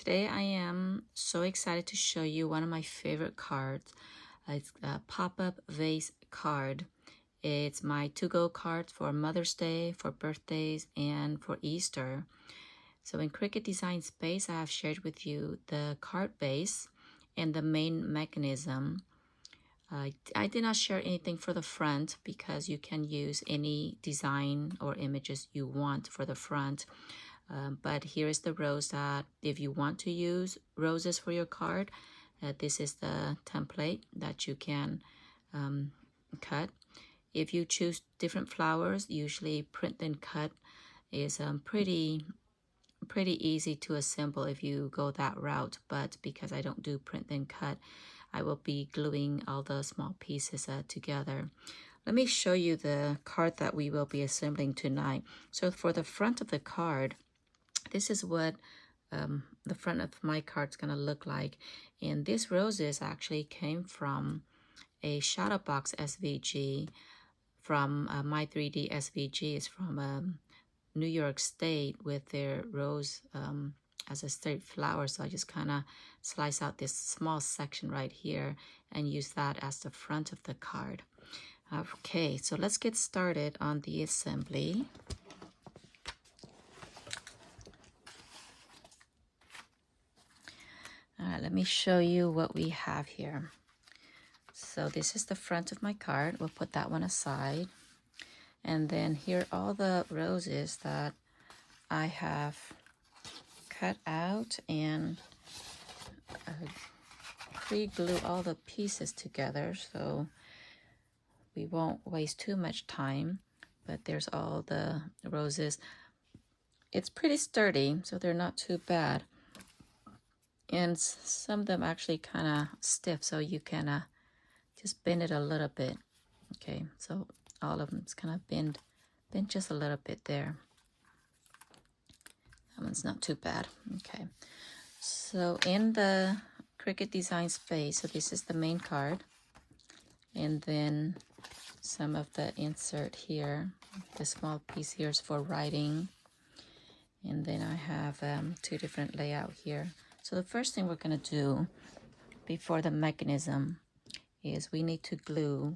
Today I am so excited to show you one of my favorite cards. It's a pop-up vase card. It's my to-go card for Mother's Day, for birthdays, and for Easter. So in Cricut Design Space, I have shared with you the card base and the main mechanism. I did not share anything for the front because you can use any design or images you want for the front. But here is the rose that if you want to use roses for your card, this is the template that you can cut. If you choose different flowers, usually print and cut is pretty easy to assemble if you go that route. But because I don't do print and cut, I will be gluing all the small pieces together. Let me show you the card that we will be assembling tonight. So for the front of the card, this is what the front of my card is going to look like. And these roses actually came from a shadow box SVG from my 3D SVG. Is from New York State with their rose as a straight flower. So I just kind of slice out this small section right here and use that as the front of the card. Okay, so let's get started on the assembly. All right, let me show you what we have here. So this is the front of my card. We'll put that one aside. And then here are all the roses that I have cut out and pre-glue all the pieces together so we won't waste too much time. But there's all the roses. It's pretty sturdy, so they're not too bad. And some of them actually kind of stiff, so you can just bend it a little bit. Okay, so all of them is kind of bend just a little bit there. That one's not too bad. Okay, so in the Cricut Design Space, so this is the main card, and then some of the insert here. The small piece here is for writing, and then I have two different layout here. So the first thing we're going to do before the mechanism is we need to glue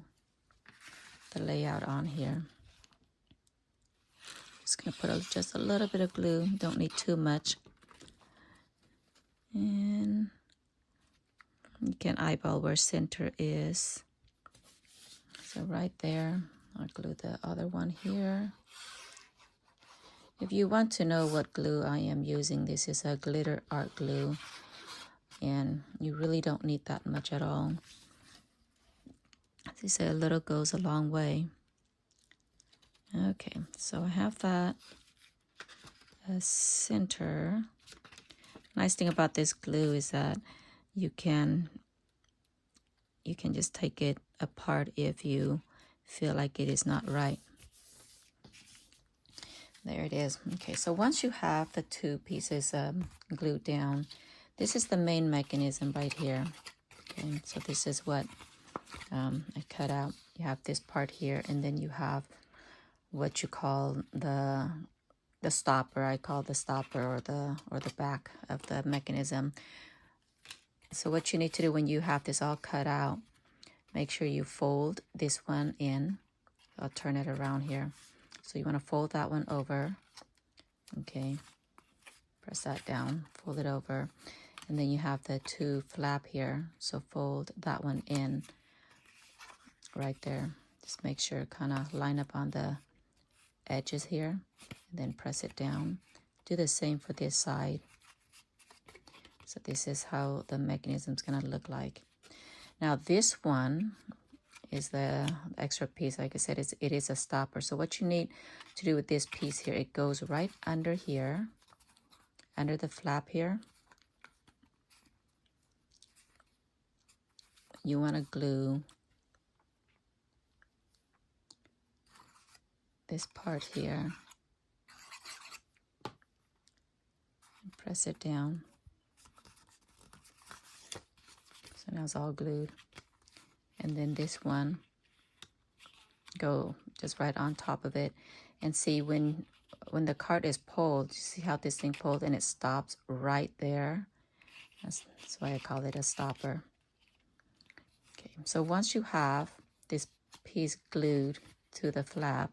the layout on here. Just going to put just a little bit of glue. Don't need too much. And you can eyeball where center is. So right there, I'll glue the other one here. If you want to know what glue I am using, this is a glitter art glue, and you really don't need that much at all. As they say, a little goes a long way. Okay, so I have that center. Nice thing about this glue is that you can just take it apart if you feel like it is not right. There it is. Okay, so once you have the two pieces glued down, this is the main mechanism right here. Okay, so this is what I cut out. You have this part here, and then you have what you call the stopper. I call the stopper or the back of the mechanism. So what you need to do when you have this all cut out, make sure you fold this one in. I'll turn it around here. So you want to fold that one over. Okay, press that down, fold it over, and then you have the two flap here. So fold that one in right there. Just make sure kind of line up on the edges here, and then press it down. Do the same for this side. So this is how the mechanism is going to look like. Now this one is the extra piece. Like I said, it is a stopper. So what you need to do with this piece here, it goes right under here, under the flap here. You want to glue this part here and press it down. So now it's all glued. And then this one, go just right on top of it. And see when the card is pulled, you see how this thing pulled and it stops right there. That's why I call it a stopper. Okay, so once you have this piece glued to the flap,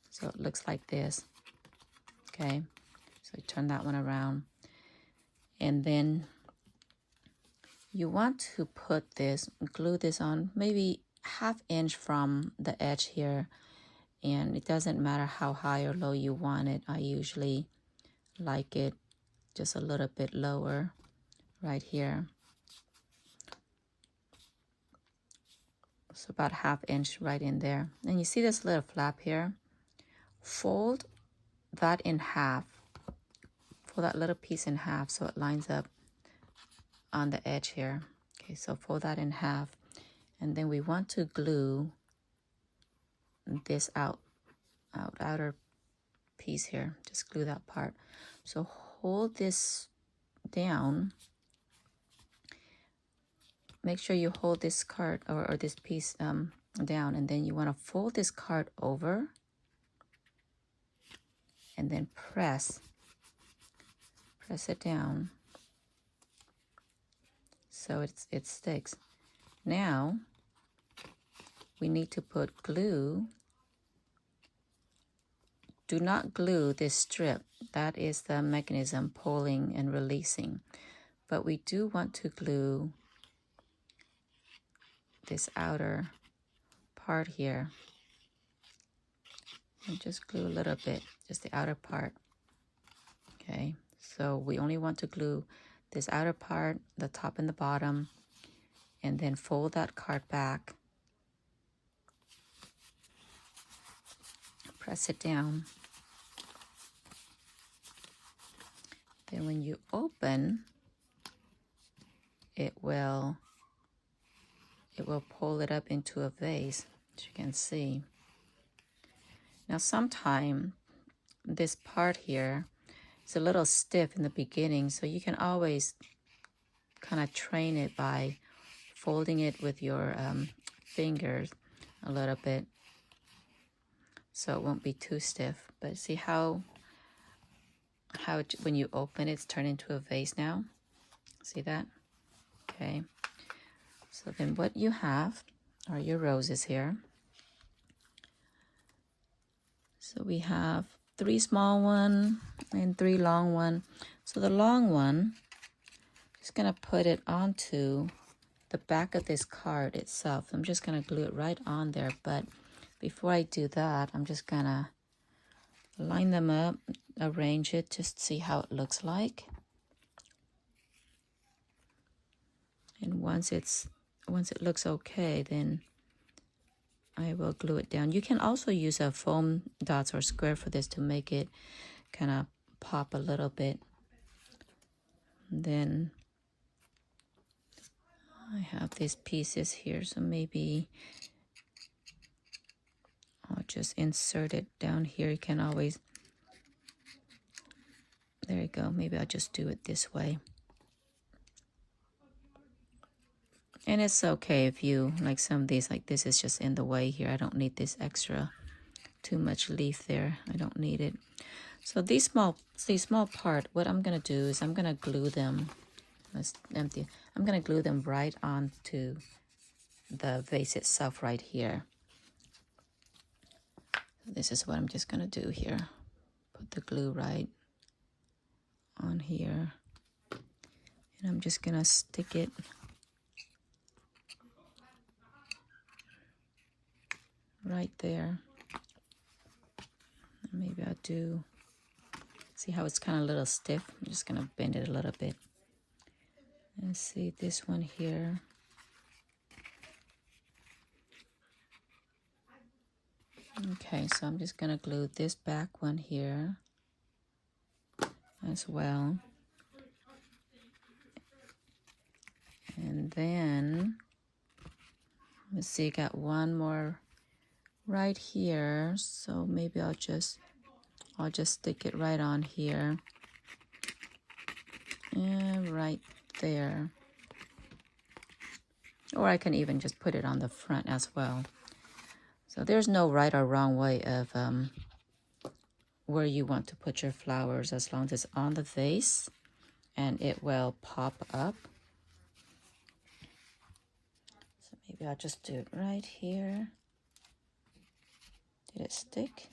so it looks like this. Okay, so I turn that one around. And then you want to put this, glue this on maybe 1/2 inch from the edge here. And it doesn't matter how high or low you want it. I usually like it just a little bit lower right here. So about 1/2 inch right in there. And you see this little flap here? Fold that in half. Fold that little piece in half so it lines up on the edge here. Okay, so fold that in half. And then we want to glue this outer piece here. Just glue that part. So hold this down. Make sure you hold this card or this piece down, and then you want to fold this card over and then press it down so it sticks. Now we need to put glue. Do not glue this strip. That is the mechanism pulling and releasing. But we do want to glue this outer part here. And just glue a little bit, just the outer part. Okay, so we only want to glue this outer part, the top and the bottom, and then fold that card back. Press it down. Then when you open, it will pull it up into a vase, as you can see. Now sometime this part here is a little stiff in the beginning, so you can always kind of train it by folding it with your fingers a little bit so it won't be too stiff. But see how when you open it's turned into a vase now? See that? Okay. So then what you have are your roses here. So we have 3 small one and 3 long one. So the long one, just gonna put it onto the back of this card itself. I'm just gonna glue it right on there, but before I do that, I'm just gonna line them up, arrange it, just see how it looks like. And once it looks okay, then I will glue it down. You can also use a foam dots or square for this to make it kind of pop a little bit. And then I have these pieces here, so maybe I'll just insert it down here. You can always, there you go. Maybe I'll just do it this way. And it's okay if you, like some of these, like this is just in the way here. I don't need this extra, too much leaf there. I don't need it. So these small part, what I'm gonna do is I'm gonna glue them. Let's empty. I'm gonna glue them right onto the vase itself right here. This is what I'm just gonna do here. Put the glue right on here. And I'm just gonna stick it right there. And maybe I'll do, see how it's kind of a little stiff? I'm just gonna bend it a little bit. And see this one here. Okay, so I'm just gonna glue this back one here as well. And then, let's see, I got one more right here. So maybe I'll just stick it right on here. And right there. Or I can even just put it on the front as well. So there's no right or wrong way of where you want to put your flowers, as long as it's on the vase and it will pop up. So maybe I'll just do it right here. Did it stick?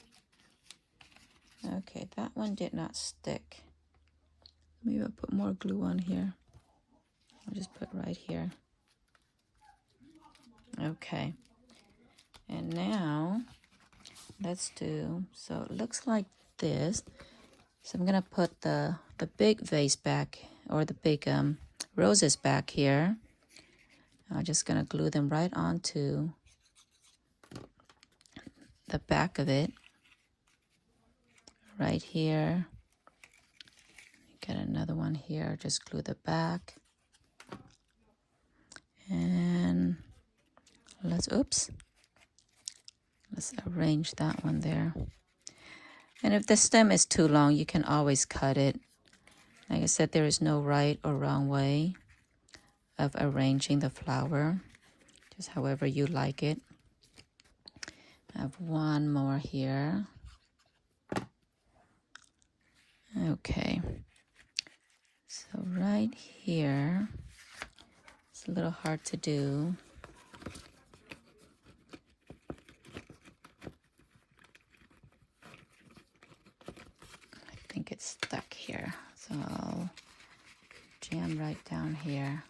Okay, that one did not stick. Maybe I'll put more glue on here. I'll just put right here. Okay. And now let's do, so it looks like this. So I'm gonna put the big vase back, or the big roses back here. I'm just gonna glue them right onto the back of it. Right here. Get another one here, just glue the back. And let's arrange that one there. And if the stem is too long, you can always cut it. Like I said, there is no right or wrong way of arranging the flower, just however you like it. I have one more here. Okay, so right here, it's a little hard to do. I think it's stuck here, so I'll jam right down here.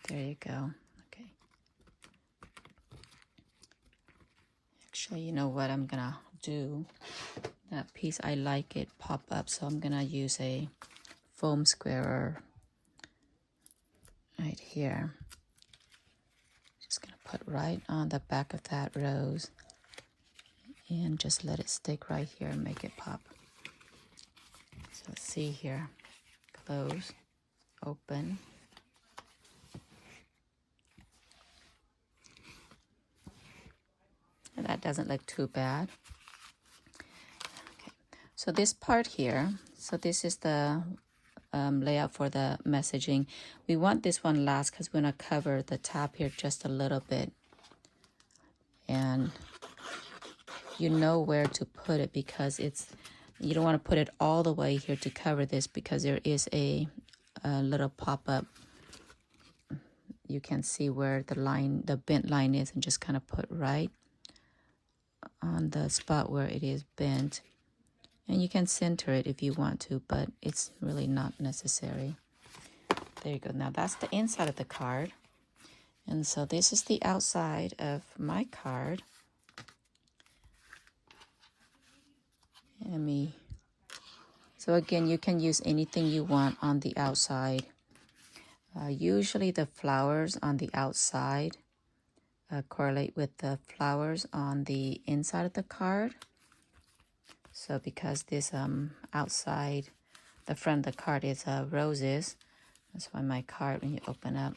There you go. Okay. Actually, you know what I'm gonna do? That piece, I like it pop up, so I'm gonna use a foam squarer right here. Just gonna put right on the back of that rose and just let it stick right here and make it pop. So let's see here. Close, open. And that doesn't look too bad. Okay. So this part here, so this is the layout for the messaging. We want this one last because we're going to cover the top here just a little bit. And you know where to put it, because you don't want to put it all the way here to cover this, because there is a little pop-up. You can see where the bent line is, and just kind of put right on the spot where it is bent. And you can center it if you want to, but it's really not necessary. There you go. Now that's the inside of the card. And so this is the outside of my card. So again, you can use anything you want on the outside. Usually the flowers on the outside correlate with the flowers on the inside of the card. So because this outside, the front of the card is roses, that's why my card, when you open up,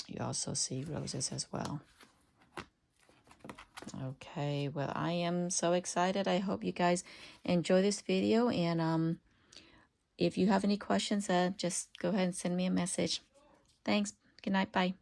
you also see roses as well. Okay, well, I am so excited. I hope you guys enjoy this video, and if you have any questions, just go ahead and send me a message. Thanks. Good night. Bye.